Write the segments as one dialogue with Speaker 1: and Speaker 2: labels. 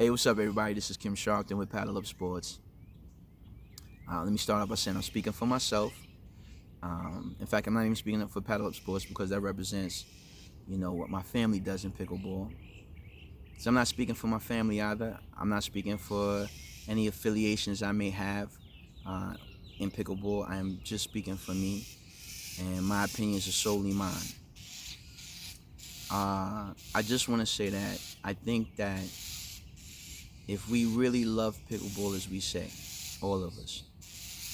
Speaker 1: Hey, what's up, everybody? This is Kim Sharpton with Paddle Up Sports. Let me start off by saying I'm speaking for myself. In fact, I'm not even speaking up for Paddle Up Sports because that represents, what my family does in pickleball. So I'm not speaking for my family either. I'm not speaking for any affiliations I may have in pickleball. I am just speaking for me, and my opinions are solely mine. I just want to say that I think that if we really love pickleball as we say, all of us,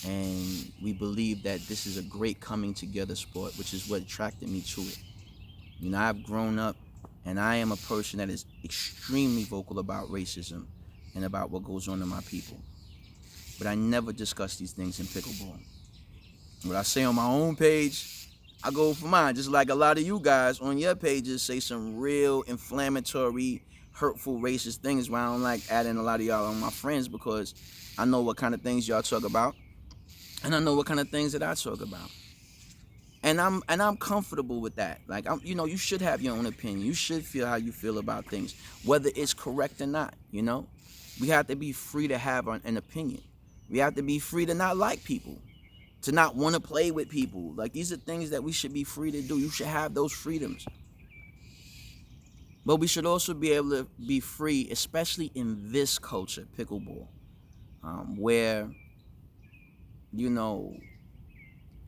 Speaker 1: and we believe that this is a great coming together sport, which is what attracted me to it. I've grown up and I am a person that is extremely vocal about racism and about what goes on in my people. But I never discuss these things in pickleball. What I say on my own page, I go for mine. Just like a lot of you guys on your pages say some real inflammatory, hurtful, racist things, where I don't like adding a lot of y'all on my friends, because I know what kind of things y'all talk about, and I know what kind of things that I talk about, and I'm comfortable with that. Like, you should have your own opinion. You should feel how you feel about things, whether it's correct or not. We have to be free to have an opinion. We have to be free to not like people, to not want to play with people. Like, these are things that we should be free to do. You should have those freedoms. But we should also be able to be free, especially in this culture, pickleball, where,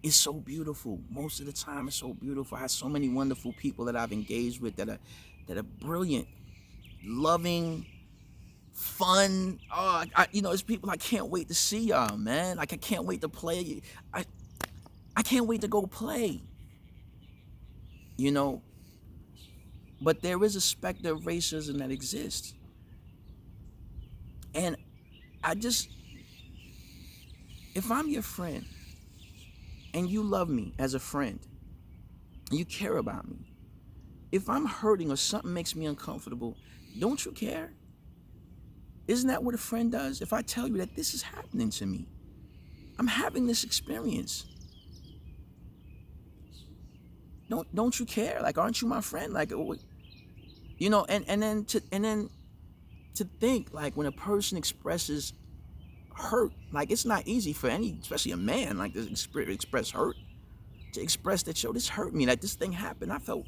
Speaker 1: it's so beautiful. Most of the time, it's so beautiful. I have so many wonderful people that I've engaged with that are brilliant, loving, fun. It's people I can't wait to see y'all, man. Like, I can't wait to play. I can't wait to go play. But there is a specter of racism that exists. And if I'm your friend and you love me as a friend, and you care about me, if I'm hurting or something makes me uncomfortable, don't you care? Isn't that what a friend does? If I tell you that this is happening to me, I'm having this experience, don't you care? Like, aren't you my friend? Like, and then to think, like, when a person expresses hurt, like, it's not easy for especially a man, like, to express hurt, to express that, this hurt me, like, this thing happened, I felt,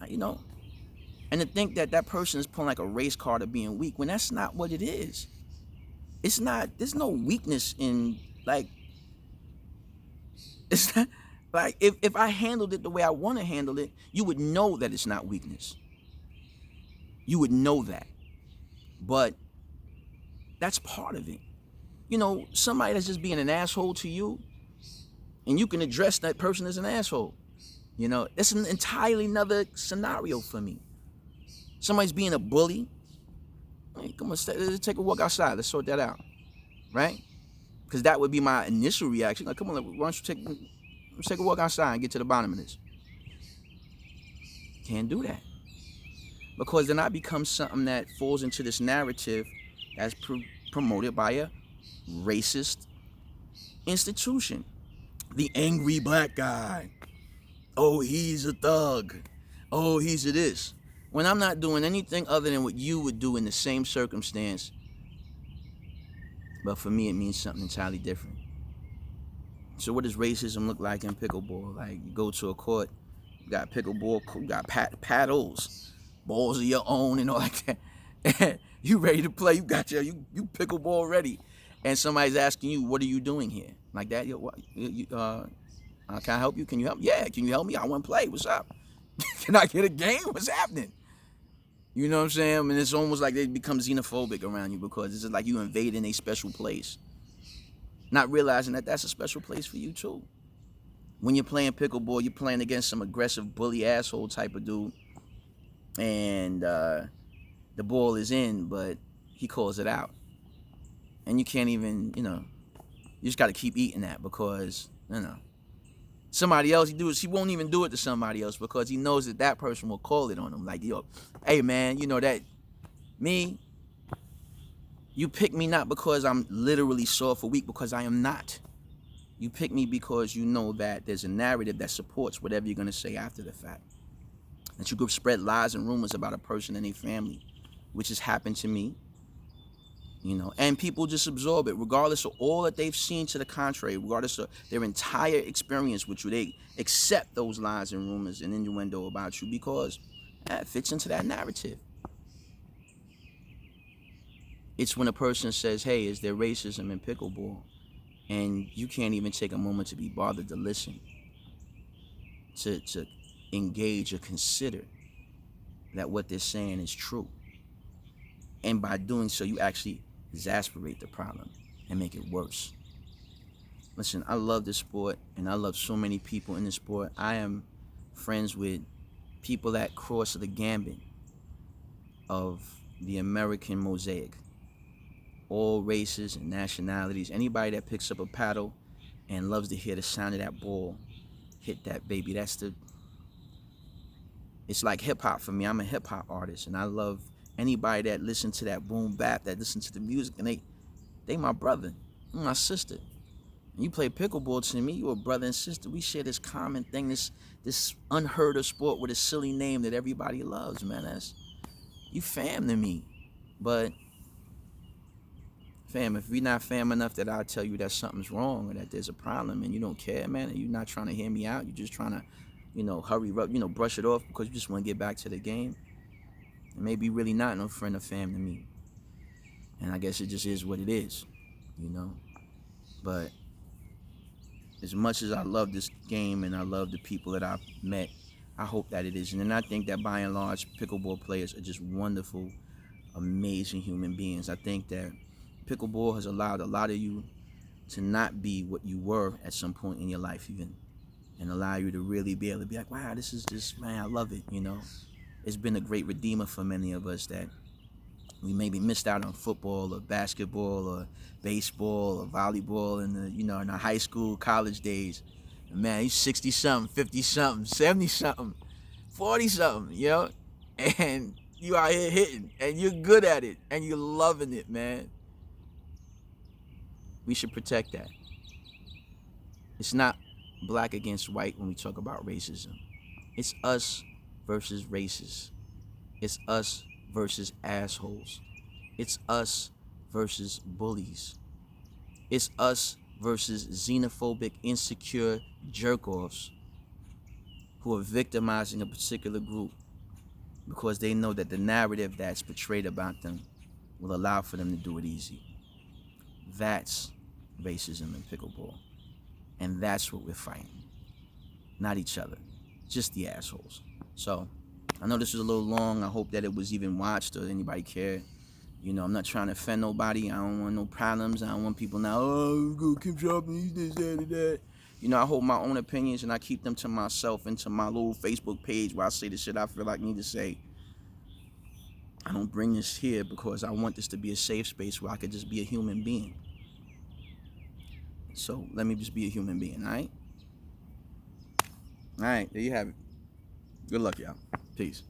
Speaker 1: and to think that that person is pulling like a race card of being weak, when that's not what it is. It's not. There's no weakness in, like, it's not, like, if I handled it the way I want to handle it, you would know that it's not weakness. You would know that. But that's part of it. Somebody that's just being an asshole to you, and you can address that person as an asshole. It's an entirely another scenario for me. Somebody's being a bully. Hey, come on, let's take a walk outside. Let's sort that out, right? Because that would be my initial reaction. Like, come on, why don't you let's take a walk outside and get to the bottom of this. Can't do that. Because then I become something that falls into this narrative that's promoted by a racist institution. The angry black guy. Oh, he's a thug. Oh, he's a this. When I'm not doing anything other than what you would do in the same circumstance. But for me, it means something entirely different. So what does racism look like in pickleball? Like, you go to a court, you got pickleball, you got paddles, balls of your own and all like that. You ready to play, you got you pickleball ready. And somebody's asking you, what are you doing here? Like that, can I help you? Can you help? Yeah, can you help me? I want to play. What's up? Can I get a game? What's happening? You know what I'm saying? I mean, it's almost like they become xenophobic around you, because it's just like you invading a special place, not realizing that that's a special place for you too. When you're playing pickleball, you're playing against some aggressive bully asshole type of dude, and the ball is in, but he calls it out, and you can't even, you just got to keep eating that, because somebody else, he won't even do it to somebody else, because he knows that person will call it on him. Like, hey man, that me, you pick me not because I'm literally soft or weak, because I am not. You pick me because you know that there's a narrative that supports whatever you're going to say after the fact. That you could spread lies and rumors about a person and their family, which has happened to me, And people just absorb it, regardless of all that they've seen to the contrary, regardless of their entire experience with you. They accept those lies and rumors and innuendo about you because it fits into that narrative. It's when a person says, hey, is there racism in pickleball? And you can't even take a moment to be bothered to listen, to engage or consider that what they're saying is true. And by doing so, you actually exasperate the problem and make it worse. Listen, I love this sport, and I love so many people in this sport. I am friends with people that cross the gambit of the American mosaic. All races and nationalities. Anybody that picks up a paddle and loves to hear the sound of that ball hit that baby. It's like hip hop for me. I'm a hip hop artist, and I love anybody that listens to that boom bap, that listens to the music, and they my brother, my sister. And you play pickleball, to me, you're a brother and sister. We share this common thing, this unheard of sport with a silly name that everybody loves, man. You fam to me. But fam, if we're not fam enough that I'll tell you that something's wrong or that there's a problem and you don't care, man, and you're not trying to hear me out, you're just trying to, hurry up, brush it off because you just want to get back to the game, it may be really not no friend or fam to me. And I guess it just is what it is, But as much as I love this game and I love the people that I've met, I hope that it isn't. And I think that by and large, pickleball players are just wonderful, amazing human beings. I think that pickleball has allowed a lot of you to not be what you were at some point in your life even, and allow you to really be able to be like, wow, this is just, man, I love it, It's been a great redeemer for many of us that we maybe missed out on football or basketball or baseball or volleyball in the, in our high school, college days. And man, you 60-something, 50-something, 70-something, 40-something, and you out here hitting, and you're good at it, and you're loving it, man. We should protect that. It's not black against white when we talk about racism. It's us versus racists. It's us versus assholes. It's us versus bullies. It's us versus xenophobic, insecure jerk-offs who are victimizing a particular group because they know that the narrative that's portrayed about them will allow for them to do it easy. That's racism in pickleball. And that's what we're fighting. Not each other, just the assholes. So, I know this was a little long. I hope that it was even watched or anybody cared. I'm not trying to offend nobody. I don't want no problems. I don't want people now, oh, go keep dropping this, that, and that. I hold my own opinions and I keep them to myself and to my little Facebook page where I say the shit I feel like I need to say. I don't bring this here because I want this to be a safe space where I could just be a human being. So let me just be a human being, all right? All right, there you have it. Good luck, y'all. Peace.